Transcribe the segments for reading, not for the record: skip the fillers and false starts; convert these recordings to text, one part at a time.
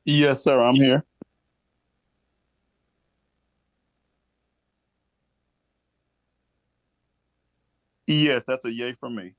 Yes, sir. I'm here. Yes, that's a yay for me.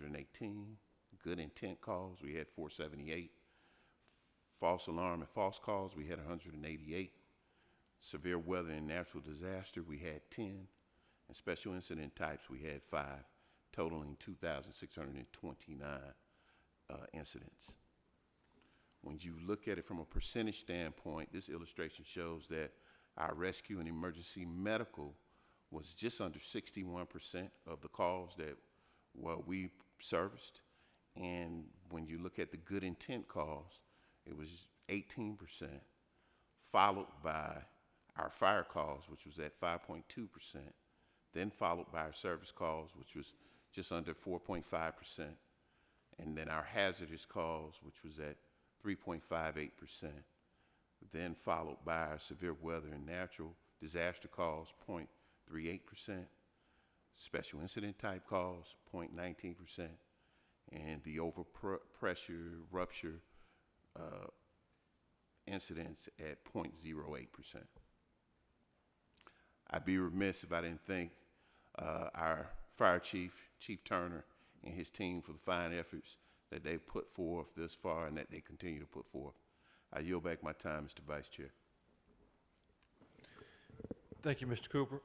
118. Good intent calls, we had 478. False alarm and false calls, we had 188. Severe weather and natural disaster, we had 10. And special incident types, we had 5, totaling 2,629 incidents. When you look at it from a percentage standpoint, this illustration shows that our rescue and emergency medical was just under 61% of the calls that we serviced. And when you look at the good intent calls, it was 18%, followed by our fire calls, which was at 5.2%, then followed by our service calls, which was just under 4.5%, and then our hazardous calls, which was at 3.58%, then followed by our severe weather and natural disaster calls, 0.38%, special incident type calls, 0.19%, and the overpressure rupture incidents at 0.08%. I'd be remiss if I didn't thank our fire chief, Chief Turner, and his team for the fine efforts that they put forth this far and that they continue to put forth. I yield back my time, Mr. Vice Chair. Thank you, Mr. Cooper.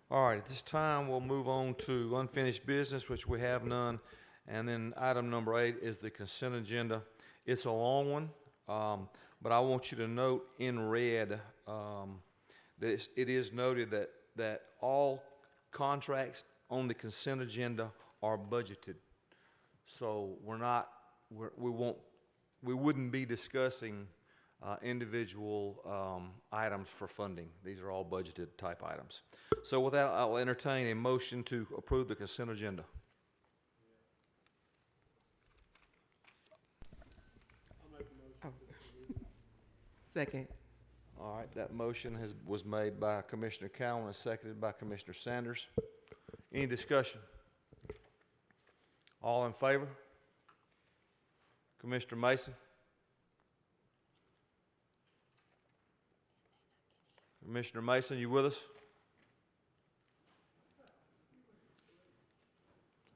All right, at this time, we'll move on to unfinished business, which we have none. And then item number 8 is the consent agenda. It's a long one, but I want you to note in red that it is noted that all contracts on the consent agenda are budgeted. So we wouldn't be discussing individual items for funding. These are all budgeted type items. So with that, I'll entertain a motion to approve the consent agenda. Second. All right, that motion was made by Commissioner Cowan and seconded by Commissioner Sanders. Any discussion? All in favor? Commissioner Mason? Commissioner Mason, you with us?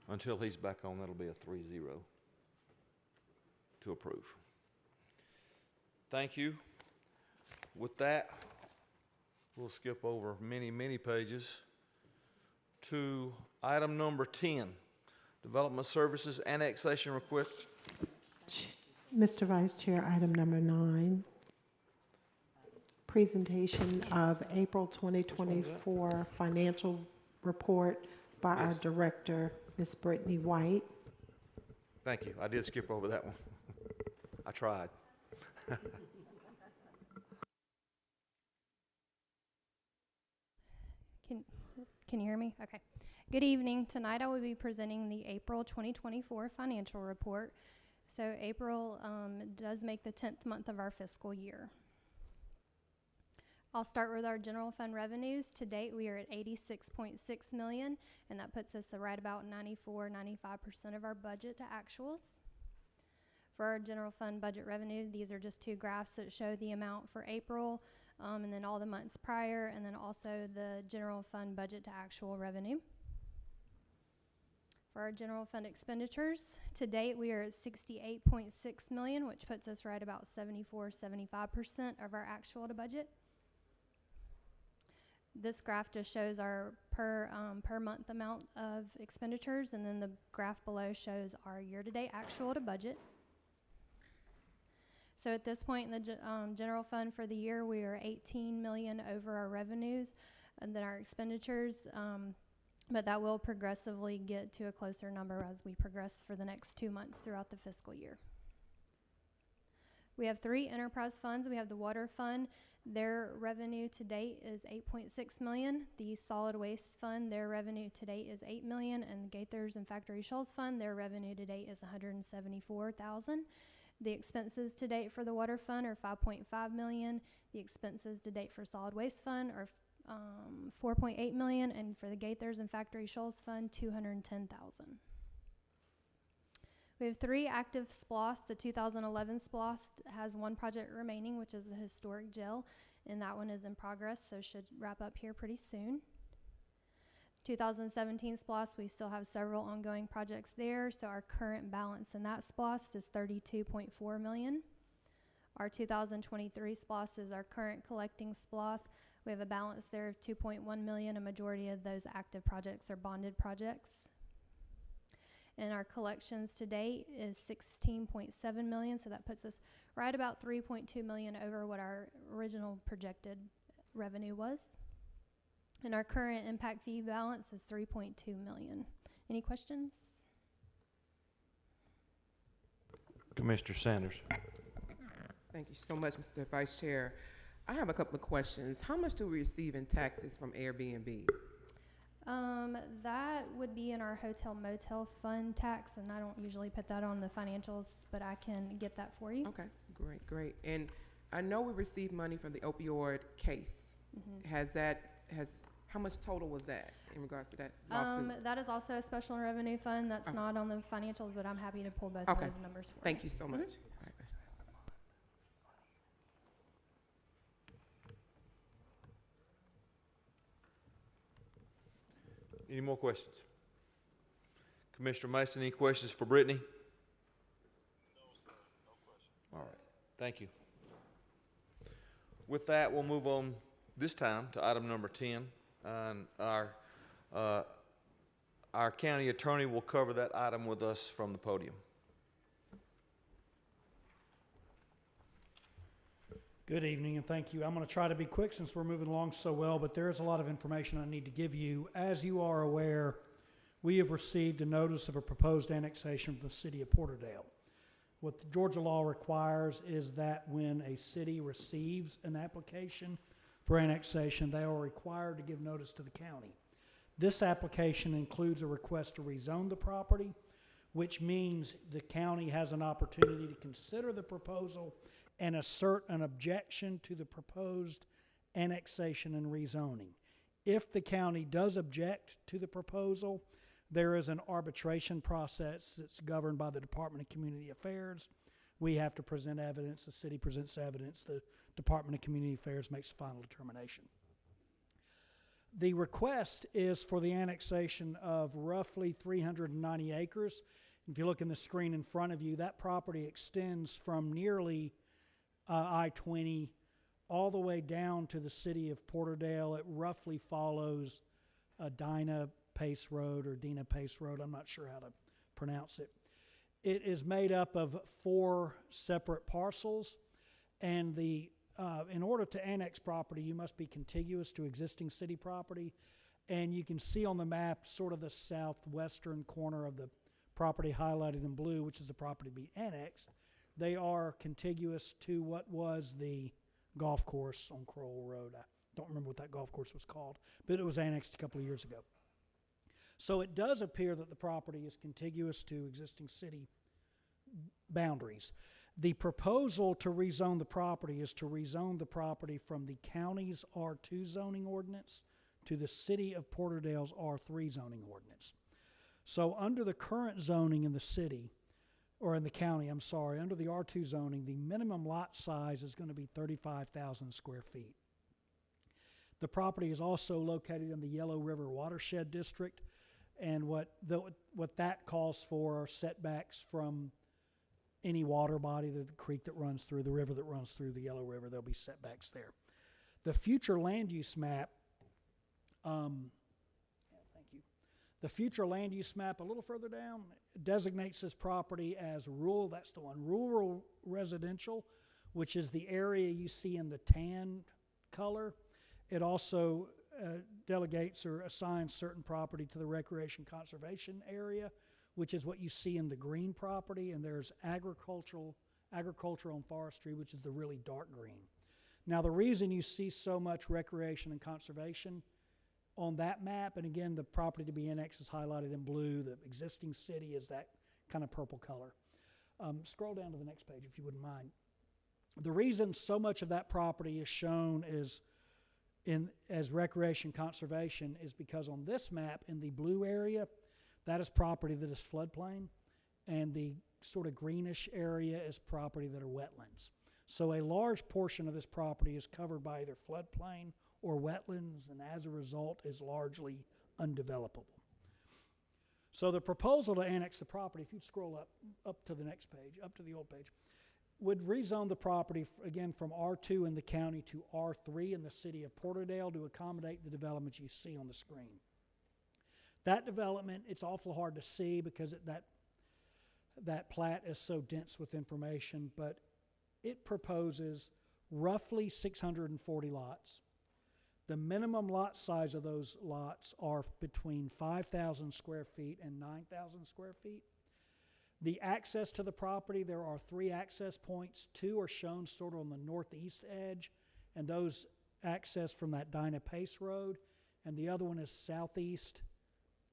Until he's back on, that'll be a 3-0 to approve. Thank you. With that, we'll skip over many, many pages to item number 10, Development Services Annexation Request. Mr. Vice Chair, item number 9, presentation of April 2024 financial report by our director, Ms. Brittany White. Thank you. I did skip over that one. I tried. Can you hear me? Okay. Good evening. Tonight I will be presenting the April 2024 financial report. So April does make the 10th month of our fiscal year. I'll start with our general fund revenues. To date, we are at $86.6 million, and that puts us at right about 94-95% of our budget to actuals. For our general fund budget revenue, these are just 2 graphs that show the amount for April, and then all the months prior, and then also the general fund budget to actual revenue. For our general fund expenditures, to date we are at $68.6 million, which puts us right about 74-75% of our actual to budget. This graph just shows our per month amount of expenditures, and then the graph below shows our year-to-date actual to budget. So at this point in the general fund for the year, we are $18 million over our revenues and then our expenditures, but that will progressively get to a closer number as we progress for the next 2 months throughout the fiscal year. We have 3 enterprise funds. We have the water fund. Their revenue to date is $8.6 million. The solid waste fund, their revenue to date is $8 million. And the Gaithers and Factory Shoals fund, their revenue to date is $174,000. The expenses to date for the water fund are $5.5 million. The expenses to date for solid waste fund are $4.8 million. And for the Gaithers and Factory Shoals fund, $210,000. We have 3 active SPLOST. The 2011 SPLOST has 1 project remaining, which is the historic jail, and that one is in progress, so should wrap up here pretty soon. 2017 SPLOST, we still have several ongoing projects there, so our current balance in that SPLOST is 32.4 million. Our 2023 SPLOST is our current collecting SPLOST. We have a balance there of 2.1 million. A majority of those active projects are bonded projects. And our collections to date is 16.7 million, so that puts us right about 3.2 million over what our original projected revenue was. And our current impact fee balance is 3.2 million. Any questions? Commissioner Sanders. Thank you so much, Mr. Vice Chair. I have a couple of questions. How much do we receive in taxes from Airbnb? That would be in our hotel motel fund tax, and I don't usually put that on the financials, but I can get that for you. Okay, great. And I know we received money from the opioid case. How much total was that in regards to that lawsuit? That is also a special revenue fund. That's not on the financials, but I'm happy to pull both of those numbers for you. Thank you so much. All right. Any more questions? Commissioner Mason, any questions for Brittany? No, sir. No questions. All right. Thank you. With that, we'll move on this time to item number 10. And our county attorney will cover that item with us from the podium. Good evening, and thank you. I'm going to try to be quick since we're moving along so well, but there is a lot of information I need to give you. As you are aware, we have received a notice of a proposed annexation for the city of Porterdale. What the Georgia law requires is that when a city receives an application for annexation, they are required to give notice to the county. This application includes a request to rezone the property, which means the county has an opportunity to consider the proposal and assert an objection to the proposed annexation and rezoning. If the county does object to the proposal, there is an arbitration process that's governed by the Department of Community Affairs. We have to present evidence, the city presents evidence, the Department of Community Affairs makes a final determination. The request is for the annexation of roughly 390 acres. If you look in the screen in front of you, that property extends from nearly I-20 all the way down to the city of Porterdale. It roughly follows Dina Pace Road or Dina Pace Road. I'm not sure how to pronounce it. It is made up of 4 separate parcels, and in order to annex property, you must be contiguous to existing city property, and you can see on the map sort of the southwestern corner of the property highlighted in blue, which is the property to be annexed. They are contiguous to what was the golf course on Crowell Road. I don't remember what that golf course was called, but it was annexed a couple of years ago. So it does appear that the property is contiguous to existing city boundaries. The proposal to rezone the property is to rezone the property from the county's R2 zoning ordinance to the city of Porterdale's R3 zoning ordinance. So under the current zoning in the city, or in the county, I'm sorry, under the R2 zoning, the minimum lot size is going to be 35,000 square feet. The property is also located in the Yellow River Watershed District, and what that calls for are setbacks from any water body, the creek that runs through, the river that runs through the Yellow River. There'll be setbacks there. The future land use map, the future land use map a little further down designates this property as rural, that's the one, rural residential, which is the area you see in the tan color. It also delegates or assigns certain property to the recreation conservation area, which is what you see in the green property, and there's agricultural and forestry, which is the really dark green. Now, the reason you see so much recreation and conservation on that map, and again, the property to be annexed is highlighted in blue, the existing city is that kind of purple color. Scroll down to the next page if you wouldn't mind. The reason so much of that property is shown as recreation conservation is because on this map in the blue area, that is property that is floodplain, and the sort of greenish area is property that are wetlands. So a large portion of this property is covered by either floodplain or wetlands, and as a result is largely undevelopable. So the proposal to annex the property, if you scroll up to the next page, up to the old page, would rezone the property, again, from R2 in the county to R3 in the city of Porterdale to accommodate the developments you see on the screen. That development, it's awful hard to see because that plat is so dense with information, but it proposes roughly 640 lots. The minimum lot size of those lots are between 5,000 square feet and 9,000 square feet. The access to the property, there are 3 access points. 2 are shown sort of on the northeast edge, and those access from that Dinah Pace Road, and the other one is southeast,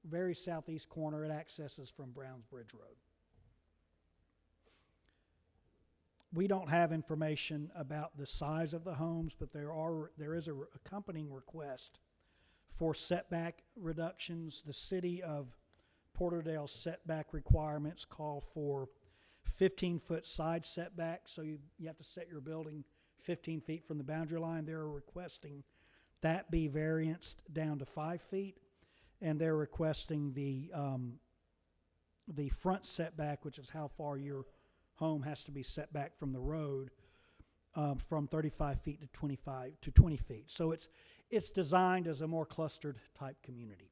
very southeast corner. It accesses from Browns Bridge Road. We don't have information about the size of the homes, but there is a accompanying request for setback reductions. The city of Porterdale setback requirements call for 15-foot side setback, so you have to set your building 15 feet from the boundary line. They're requesting that be varianced down to 5 feet, and they're requesting the front setback, which is how far your home has to be set back from the road, from 35 feet to 20 feet. So it's designed as a more clustered type community.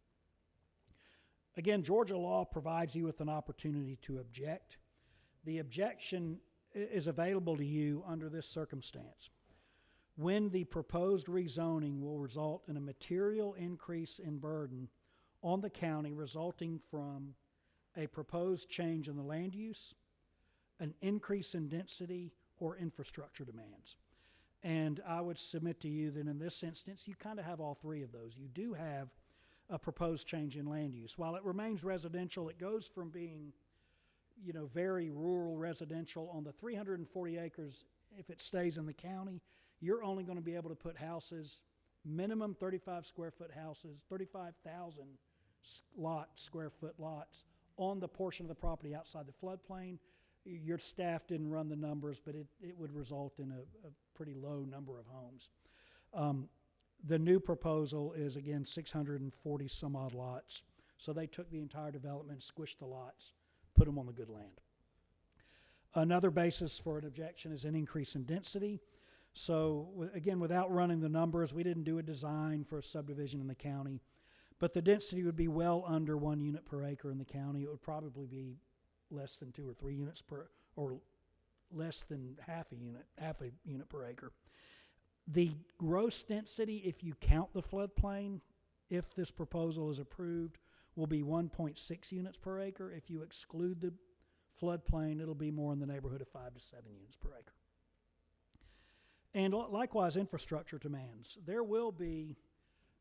Again, Georgia law provides you with an opportunity to object. The objection is available to you under this circumstance: when the proposed rezoning will result in a material increase in burden on the county resulting from a proposed change in the land use, an increase in density, or infrastructure demands. And I would submit to you that in this instance, you kind of have all 3 of those. You do have a proposed change in land use. While it remains residential, it goes from being, very rural residential. On the 340 acres, if it stays in the county, you're only going to be able to put houses, minimum 35 square foot houses, 35,000 square foot lots on the portion of the property outside the floodplain. Your staff didn't run the numbers, but it would result in a pretty low number of homes. The new proposal is, again, 640 some odd lots. So they took the entire development, squished the lots, put them on the good land. Another basis for an objection is an increase in density. So again, without running the numbers, we didn't do a design for a subdivision in the county, but the density would be well under 1 unit per acre in the county. It would probably be less than 2 or 3 units or less than half a unit per acre. The gross density, if you count the floodplain, if this proposal is approved, will be 1.6 units per acre. If you exclude the floodplain, it'll be more in the neighborhood of 5 to 7 units per acre. And likewise, infrastructure demands. There will be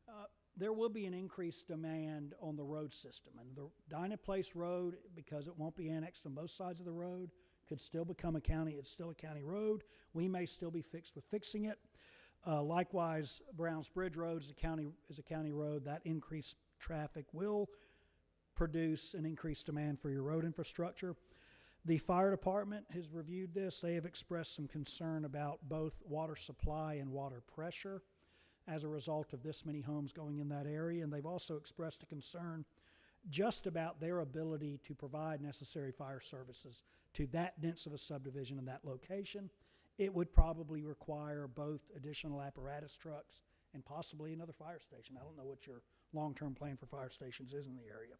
an increased demand on the road system. And the Dinah Place Road, because it won't be annexed on both sides of the road, could still become a county. It's still a county road. We may still be fixed with fixing it. Likewise, Browns Bridge Road is a county road. That increased traffic will produce an increased demand for your road infrastructure. The fire department has reviewed this. They have expressed some concern about both water supply and water pressure as a result of this many homes going in that area. And they've also expressed a concern just about their ability to provide necessary fire services to that dense of a subdivision in that location. It would probably require both additional apparatus trucks and possibly another fire station. I don't know what your long-term plan for fire stations is in the area.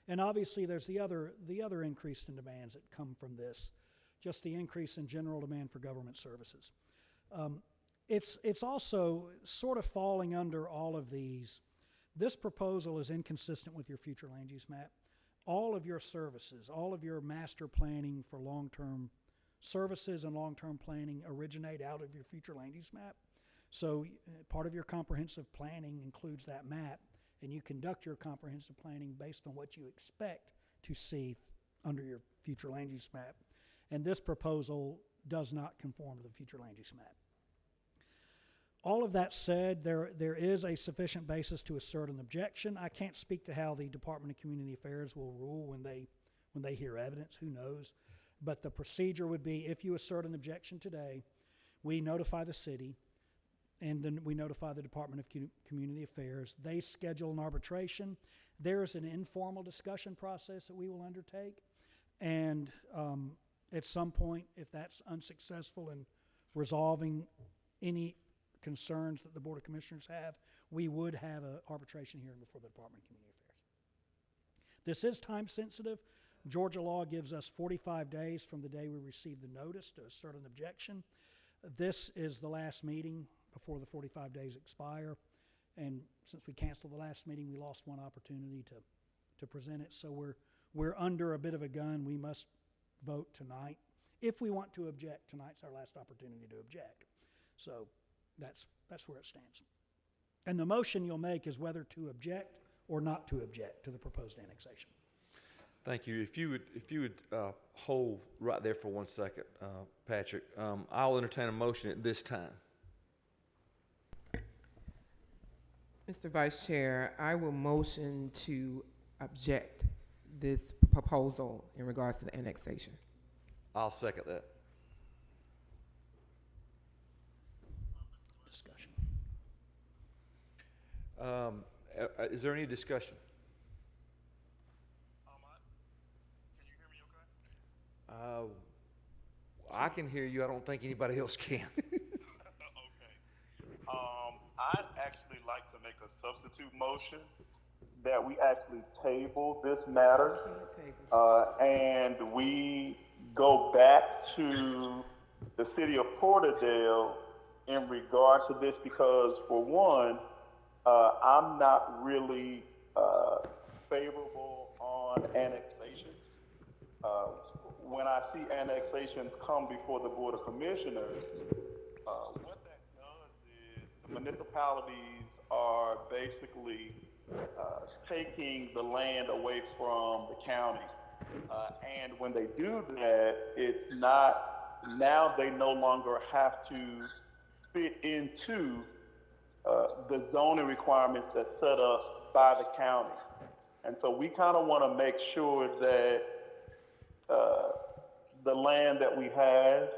And obviously there's the other increase in demands that come from this, just the increase in general demand for government services. It's also sort of falling under all of these. This proposal is inconsistent with your future land use map. All of your services, all of your master planning for long-term services and long-term planning originate out of your future land use map. So part of your comprehensive planning includes that map, and you conduct your comprehensive planning based on what you expect to see under your future land use map. And this proposal does not conform to the future land use map. All of that said, there is a sufficient basis to assert an objection. I can't speak to how the Department of Community Affairs will rule when they hear evidence. Who knows? But the procedure would be, if you assert an objection today, we notify the city. and then we notify the Department of Community Affairs. They schedule an arbitration. There's an informal discussion process that we will undertake, and at some point, if that's unsuccessful in resolving any concerns that the Board of Commissioners have, we would have an arbitration hearing before the Department of Community Affairs. This is time sensitive. Georgia law gives us 45 days from the day we receive the notice to assert an objection. This is the last meeting before the 45 days expire, and since we canceled the last meeting, we lost one opportunity to present it. So we're under a bit of a gun. We must vote tonight. If we want to object, tonight's our last opportunity to object. So that's where it stands. And the motion you'll make is whether to object or not to object to the proposed annexation. Thank you. If you would hold right there for 1 second, Patrick, I'll entertain a motion at this time. Mr. Vice Chair, I will motion to object this proposal in regards to the annexation. I'll second that. Discussion. Is there any discussion? Can you hear me okay? I can hear you. I don't think anybody else can. Okay. I'd actually like to make a substitute motion that we actually table this matter and we go back to the city of Porterdale in regard to this, because for one, I'm not really favorable on annexations. When I see annexations come before the Board of Commissioners, what that does is the municipalities are basically taking the land away from the county. And when they do that, it's not, now they no longer have to fit into the zoning requirements that's set up by the county. And so we kind of want to make sure that the land that we have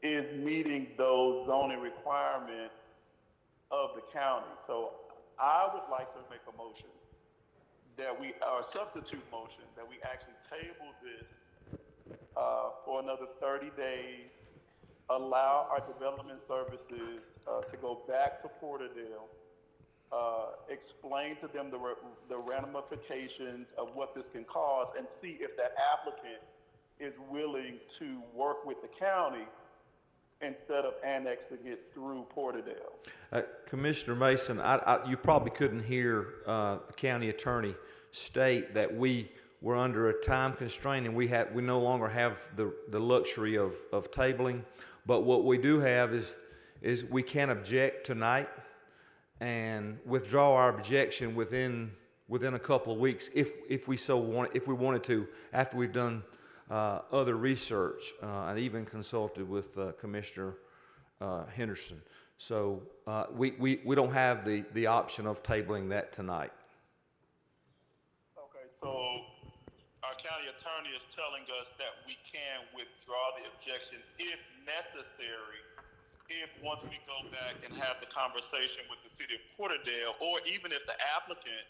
is meeting those zoning requirements of the county. So I would like to make a motion that or substitute motion, that we actually table this for another 30 days, allow our development services to go back to Porterdale, explain to them the ramifications of what this can cause, and see if that applicant is willing to work with the county instead of annexing it through Porterdale. Commissioner Mason, you probably couldn't hear the county attorney state that we were under a time constraint and we no longer have the luxury of tabling. But what we do have is we can object tonight and withdraw our objection within a couple of weeks if we wanted to, after we've done other research and even consulted with Commissioner Henderson. So we don't have the option of tabling that tonight. Okay, so our county attorney is telling us that we can withdraw the objection if necessary, if once we go back and have the conversation with the city of Porterdale, or even if the applicant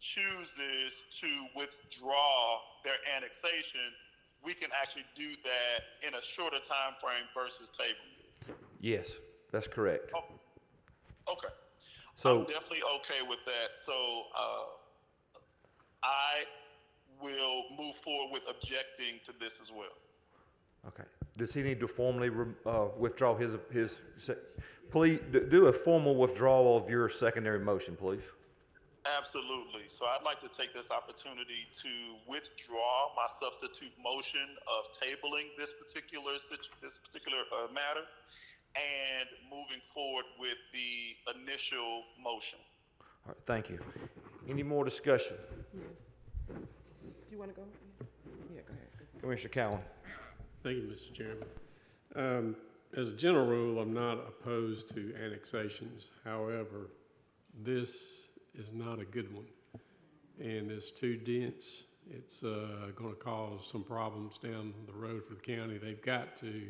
chooses to withdraw their annexation, we can actually do that in a shorter time frame versus tabling. Yes, that's correct. Oh, okay. So I'm definitely okay with that. So I will move forward with objecting to this as well. okay. Does he need to formally withdraw his? Please do a formal withdrawal of your secondary motion, please. Absolutely. So I'd like to take this opportunity to withdraw my substitute motion of tabling this particular matter and moving forward with the initial motion. All right, thank you. Any more discussion? Yes. Do you want to go? Yeah, go ahead. Commissioner Cowan. Thank you, Mr. Chairman. As a general rule, I'm not opposed to annexations. However, this is not a good one, and it's too dense. It's going to cause some problems down the road for the county. They've got to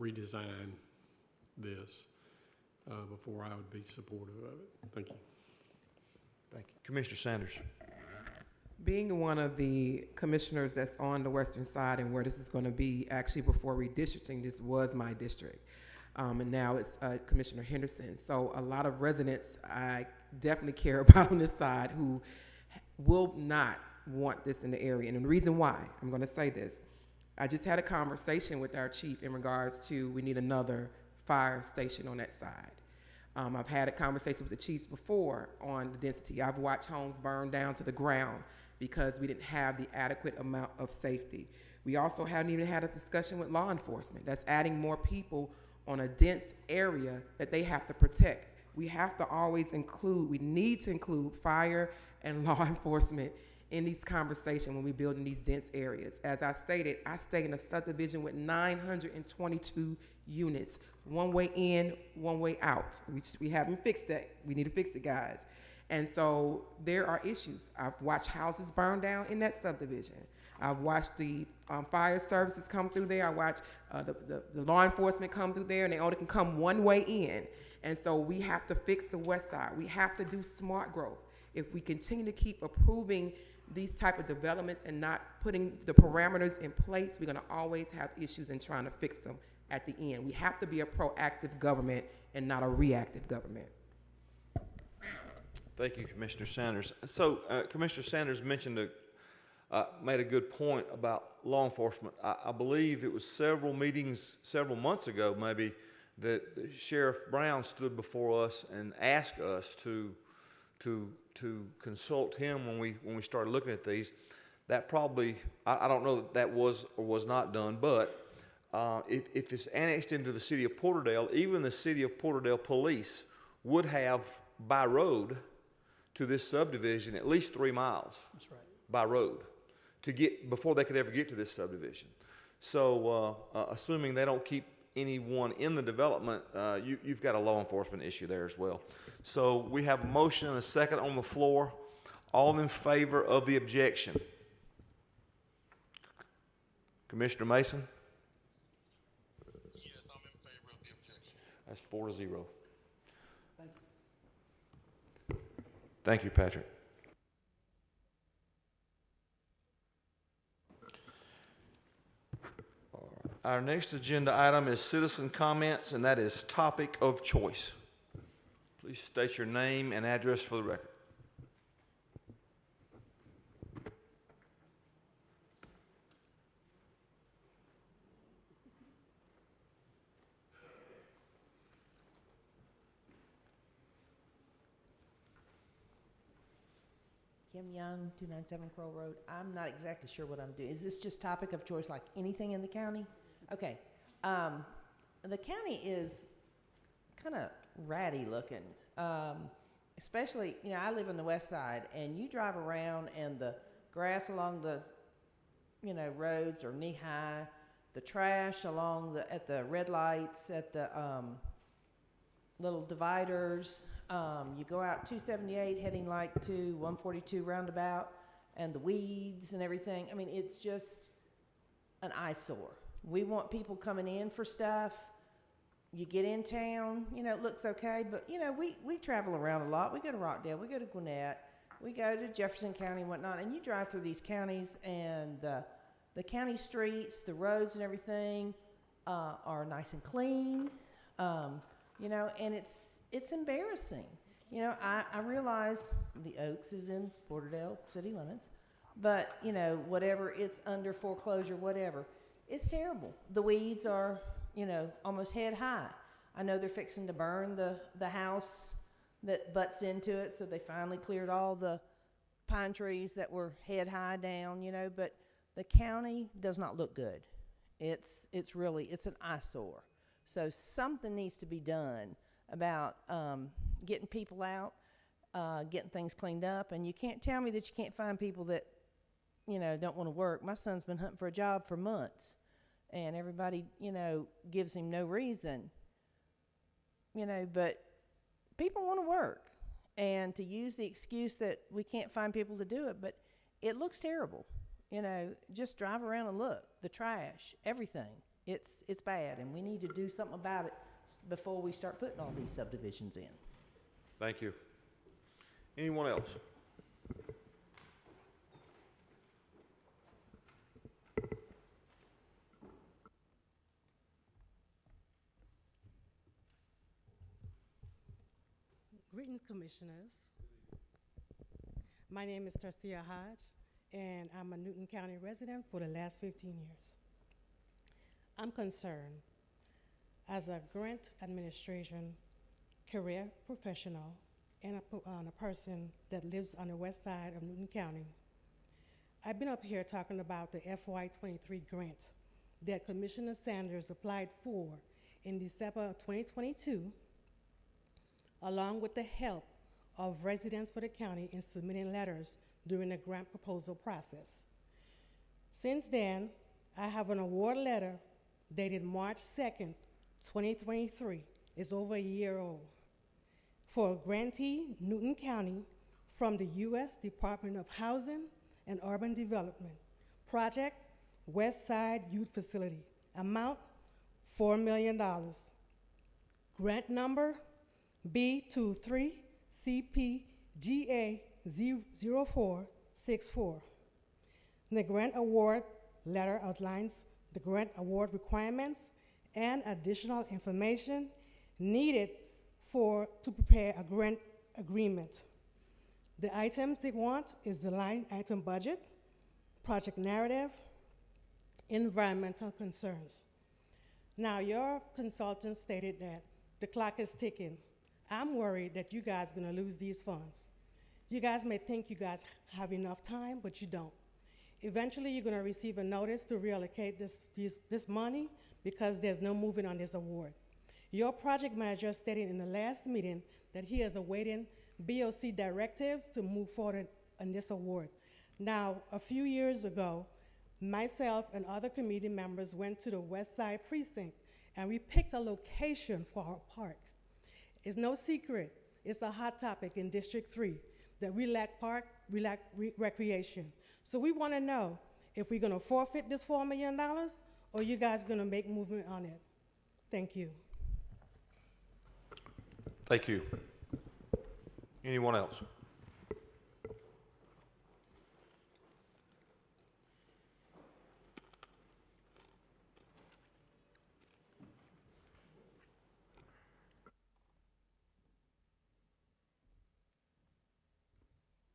redesign this before I would be supportive of it. Thank you. Thank you. Commissioner Sanders. Being one of the commissioners that's on the western side and where this is going to be, actually before redistricting, this was my district. And now it's Commissioner Henderson. So a lot of residents I definitely care about on this side who will not want this in the area. And the reason why, I'm going to say this. I just had a conversation with our chief in regards to we need another fire station on that side. I've had a conversation with the chiefs before on the density. I've watched homes burn down to the ground because we didn't have the adequate amount of safety. We also haven't even had a discussion with law enforcement. That's adding more people on a dense area that they have to protect. We have to always include, we need to include fire and law enforcement in these conversations when we build in these dense areas. As I stated, I stay in a subdivision with 922 units. One way in, one way out. We haven't fixed that. We need to fix it, guys. And so there are issues. I've watched houses burn down in that subdivision. I've watched the fire services come through there. I watched the law enforcement come through there, and they only can come one way in. And so we have to fix the west side. We have to do smart growth. If we continue to keep approving these type of developments and not putting the parameters in place, we're going to always have issues in trying to fix them at the end. We have to be a proactive government and not a reactive government. Thank you, Commissioner Sanders. So, Commissioner Sanders mentioned made a good point about law enforcement. I believe it was several meetings, several months ago maybe, that Sheriff Brown stood before us and asked us to consult him when we started looking at these. That probably, I don't know that was or was not done, but if it's annexed into the city of Porterdale, even the city of Porterdale police would have by road to this subdivision at least 3 miles. That's right. By road to get before they could ever get to this subdivision. So assuming they don't keep anyone in the development, you've got a law enforcement issue there as well. So we have a motion and a second on the floor. All in favor of the objection? Commissioner Mason? Yes, I'm in favor of the objection. That's 4-0. Thank you. Thank you, Patrick. Our next agenda item is citizen comments, and that is topic of choice. Please state your name and address for the record. Kim Young, 297 Crow Road. I'm not exactly sure what I'm doing. Is this just topic of choice like anything in the county? Okay. The county is kind of ratty looking, especially, you know, I live on the west side, and you drive around and the grass along the, you know, roads are knee high, the trash along the, at the red lights, at the little dividers. You go out 278 heading like to 142 roundabout, and the weeds and everything. I mean, it's just an eyesore. We want people coming in for stuff. You get in town, you know, it looks okay, but, you know, we travel around a lot. We go to Rockdale, we go to Gwinnett, we go to Jefferson County and whatnot, and you drive through these counties, and the county streets, the roads and everything are nice and clean, you know, and it's embarrassing. You know, I realize the Oaks is in Porterdale city limits, but, you know, whatever, it's under foreclosure, whatever. It's terrible. The weeds are, you know, almost head high. I know they're fixing to burn the house that butts into it, so they finally cleared all the pine trees that were head high down, you know, but the county does not look good. It's an eyesore. So something needs to be done about getting people out, getting things cleaned up, and you can't tell me that you can't find people that, you know, don't want to work. My son's been hunting for a job for months, and everybody, you know, gives him no reason, you know, but people want to work, and to use the excuse that we can't find people to do it, but it looks terrible. You know, just drive around and look, the trash, everything. It's bad, and we need to do something about it before we start putting all these subdivisions in. Thank you. Anyone else? Greetings, Commissioners. My name is Tarsia Hodge, and I'm a Newton County resident for the last 15 years. I'm concerned as a grant administration career professional and a person that lives on the west side of Newton County. I've been up here talking about the FY23 grant that Commissioner Sanders applied for in December of 2022, along with the help of residents for the county in submitting letters during the grant proposal process. Since then, I have an award letter dated March 2nd, 2023. It's over a year old. For a grantee, Newton County, from the U.S. Department of Housing and Urban Development. Project, West Side Youth Facility. Amount, $4 million. Grant number, B23CPGA0464. The grant award letter outlines the grant award requirements and additional information needed to prepare a grant agreement. The items they want is the line item budget, project narrative, environmental concerns. Now, your consultant stated that the clock is ticking. I'm worried that you guys are gonna lose these funds. You guys may think you guys have enough time, but you don't. Eventually, you're gonna receive a notice to reallocate this money because there's no movement on this award. Your project manager stated in the last meeting that he is awaiting BOC directives to move forward on this award. Now, a few years ago, myself and other committee members went to the West Side Precinct and we picked a location for our park. It's no secret, it's a hot topic in District 3, that we lack recreation. So we wanna know if we're gonna forfeit this $4 million or you guys gonna make movement on it. Thank you. Thank you. Anyone else?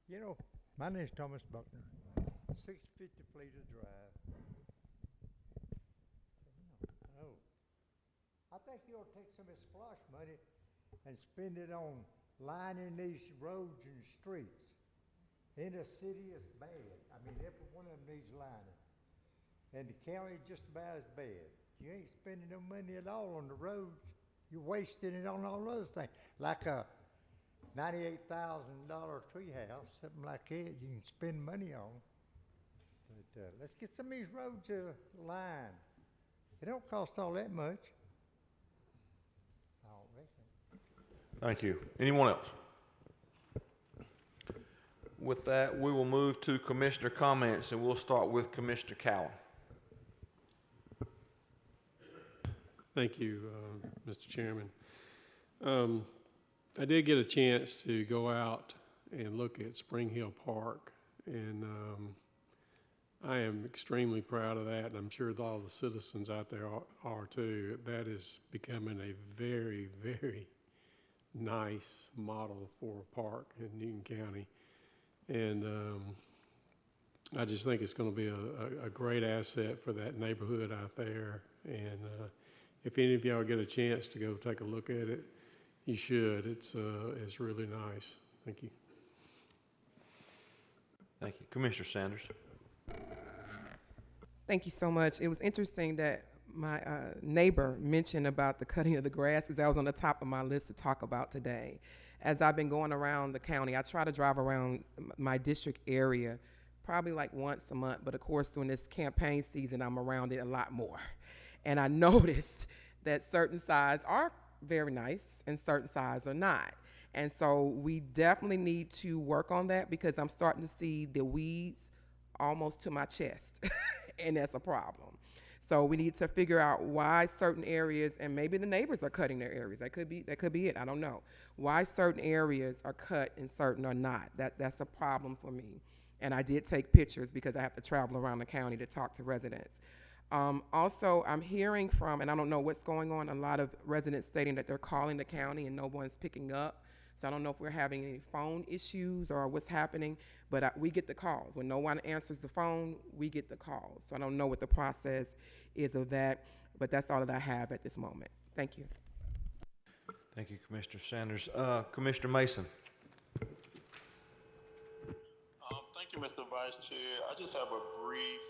You know, my name's Thomas Buckner, 650 Fleeter Drive. Oh, I think you ought to take some of this SPLOST money and spend it on lining these roads and streets. In the city, it's bad. I mean, every one of them needs lining. And the county just about as bad. You ain't spending no money at all on the roads. You're wasting it on all other things. Like a $98,000 treehouse, something like that, you can spend money on. But let's get some of these roads lined. It don't cost all that much. I don't reckon. Thank you. Anyone else? With that, we will move to commissioner comments, and we'll start with Commissioner Cowan. Thank you, Mr. Chairman. I did get a chance to go out and look at Spring Hill Park, and I am extremely proud of that, and I'm sure all the citizens out there are too. That is becoming a very, very nice model for a park in Newton County. And I just think it's going to be a great asset for that neighborhood out there. And if any of y'all get a chance to go take a look at it, you should. It's really nice. Thank you. Thank you. Commissioner Sanders. Thank you so much. It was interesting that my neighbor mentioned about the cutting of the grass, because that was on the top of my list to talk about today. As I've been going around the county, I try to drive around my district area probably like once a month, but of course during this campaign season, I'm around it a lot more. And I noticed that certain sides are very nice and certain sides are not. And so we definitely need to work on that, because I'm starting to see the weeds almost to my chest, and that's a problem. So we need to figure out why certain areas, and maybe the neighbors are cutting their areas. That could be it. I don't know. Why certain areas are cut and certain are not. That's a problem for me. And I did take pictures because I have to travel around the county to talk to residents. Also, I'm hearing from, and I don't know what's going on, a lot of residents stating that they're calling the county and no one's picking up. So I don't know if we're having any phone issues or what's happening, but we get the calls. When no one answers the phone, we get the calls. So I don't know what the process is of that, but that's all that I have at this moment. Thank you. Thank you, Commissioner Sanders. Commissioner Mason. Thank you, Mr. Vice Chair. I just have a brief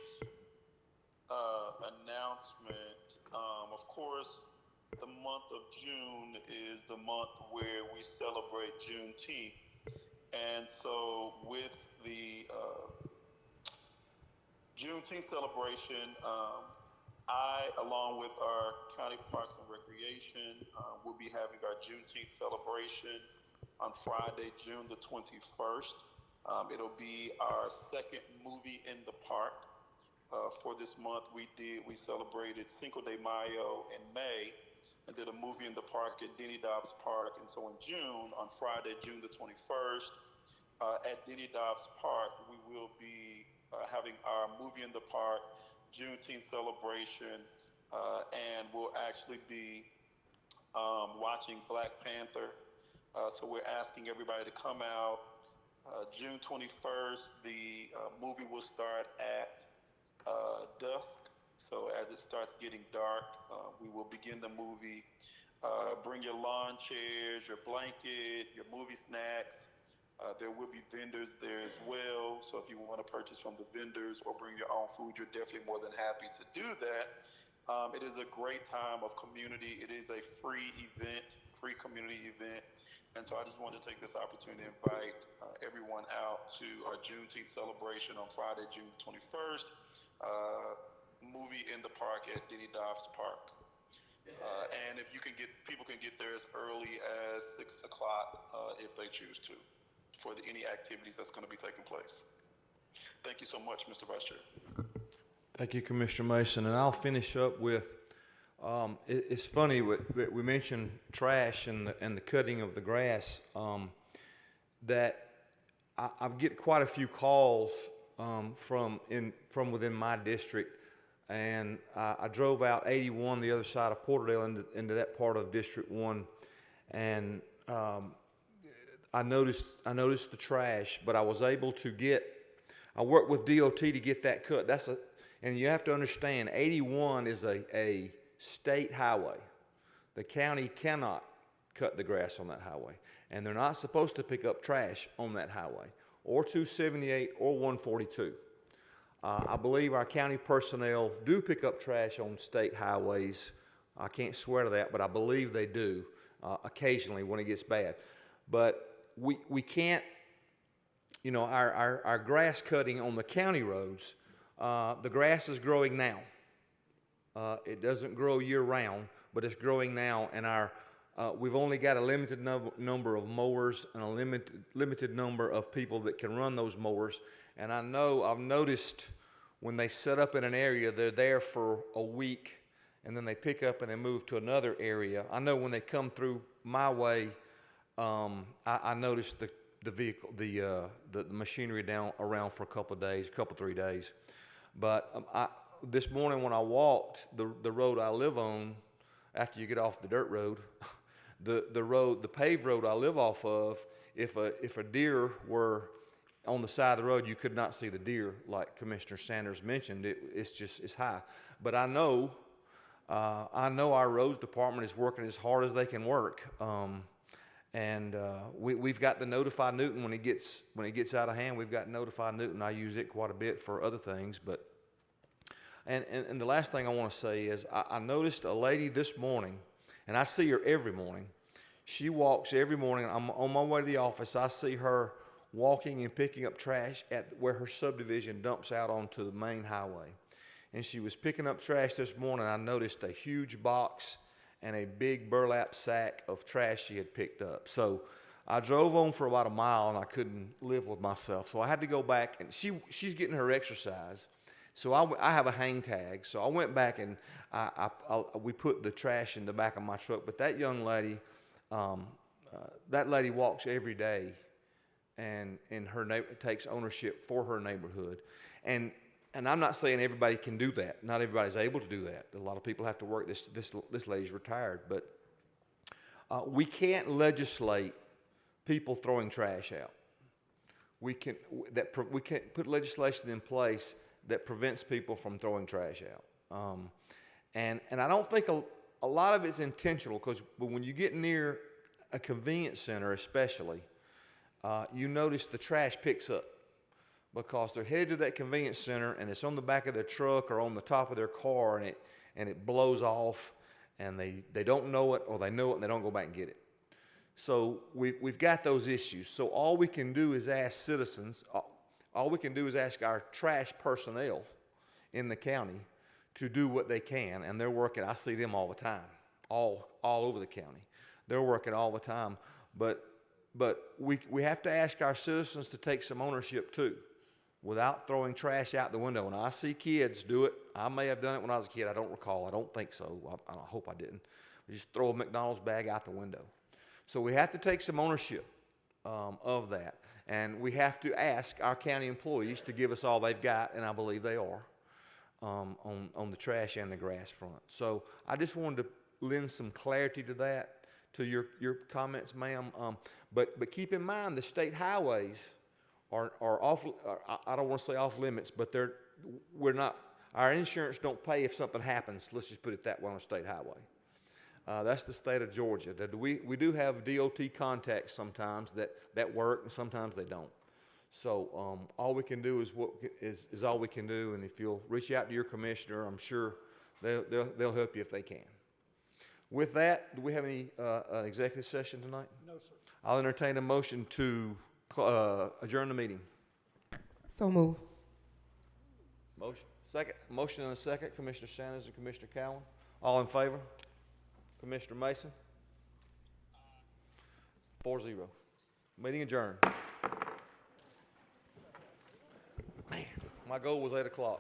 announcement. Of course, the month of June is the month where we celebrate Juneteenth. And so with the Juneteenth celebration, I, along with our County Parks and Recreation, will be having our Juneteenth celebration on Friday, June the 21st. It'll be our second movie in the park. For this month, we celebrated Cinco de Mayo in May and did a movie in the park at Denny Dobbs Park. And so in June, on Friday, June the 21st, at Denny Dobbs Park, we will be having our movie in the park, Juneteenth celebration, and we'll actually be watching Black Panther. So we're asking everybody to come out. June 21st, the movie will start at dusk. So as it starts getting dark, we will begin the movie. Bring your lawn chairs, your blanket, your movie snacks. There will be vendors there as well. So if you want to purchase from the vendors or bring your own food, you're definitely more than happy to do that. It is a great time of community. It is a free event, free community event. And so I just wanted to take this opportunity to invite everyone out to our Juneteenth celebration on Friday, June 21st. Movie in the park at Denny Dobbs Park. And if you can people can get there as early as 6 o'clock if they choose to, for any activities that's going to be taking place. Thank you so much, Mr. Vice Chair. Thank you, Commissioner Mason. And I'll finish up with, it's funny, we mentioned trash and the cutting of the grass, that I get quite a few calls from within my district. And I drove out 81 the other side of Porterdale into that part of District 1, and I noticed the trash, but I was able to I worked with DOT to get that cut. And you have to understand, 81 is a state highway. The county cannot cut the grass on that highway, and they're not supposed to pick up trash on that highway, or 278 or 142. I believe our county personnel do pick up trash on state highways. I can't swear to that, but I believe they do occasionally when it gets bad. But we can't, our grass cutting on the county roads, the grass is growing now. It doesn't grow year round, but it's growing now, and we've only got a limited number of mowers and a limited number of people that can run those mowers. And I know I've noticed when they set up in an area, they're there for a week, and then they pick up and they move to another area. I know when they come through my way, I noticed the vehicle, the machinery down around for a couple of days, 3 days. But this morning when I walked the road I live on, after you get off the dirt road, the paved road I live off of, if a deer were on the side of the road, you could not see the deer, like Commissioner Sanders mentioned. It's high. But I know our roads department is working as hard as they can work. We've got the Notify Newton when it gets out of hand. We've got Notify Newton. I use it quite a bit for other things. But and the last thing I want to say is I noticed a lady this morning, and I see her every morning. She walks every morning. I'm on my way to the office. I see her walking and picking up trash at where her subdivision dumps out onto the main highway. And she was picking up trash this morning. I noticed a huge box and a big burlap sack of trash she had picked up. So I drove on for about a mile, and I couldn't live with myself. So I had to go back, and she's getting her exercise. So I have a hang tag. So I went back and we put the trash in the back of my truck. But that young lady, that lady walks every day, and takes ownership for her neighborhood. And I'm not saying everybody can do that. Not everybody's able to do that. A lot of people have to work. This lady's retired, but we can't legislate people throwing trash out. We can't put legislation in place that prevents people from throwing trash out. And I don't think a lot of it's intentional, because when you get near a convenience center especially, you notice the trash picks up, because they're headed to that convenience center and it's on the back of their truck or on the top of their car, and it blows off, and they don't know it, or they know it and they don't go back and get it. So we've got those issues. So all we can do is ask citizens, all we can do is ask our trash personnel in the county to do what they can, and they're working. I see them all the time, all over the county. They're working all the time, but we have to ask our citizens to take some ownership too, without throwing trash out the window. And I see kids do it. I may have done it when I was a kid. I don't recall. I don't think so. I hope I didn't. We just throw a McDonald's bag out the window. So we have to take some ownership of that. And we have to ask our county employees to give us all they've got, and I believe they are, on the trash and the grass front. So I just wanted to lend some clarity to that, to your comments, ma'am. But keep in mind, the state highways are off. I don't want to say off limits, but we're not. Our insurance don't pay if something happens. Let's just put it that way, on a state highway. That's the state of Georgia. We do have DOT contacts sometimes that work, and sometimes they don't. So all we can do is all we can do. And if you'll reach out to your commissioner, I'm sure they'll help you if they can. With that, do we have any executive session tonight? No, sir. I'll entertain a motion to adjourn the meeting. So move. Motion and a second. Commissioner Sanders and Commissioner Cowan. All in favor? Commissioner Mason? 4-0. Meeting adjourned. Man, my goal was 8 o'clock.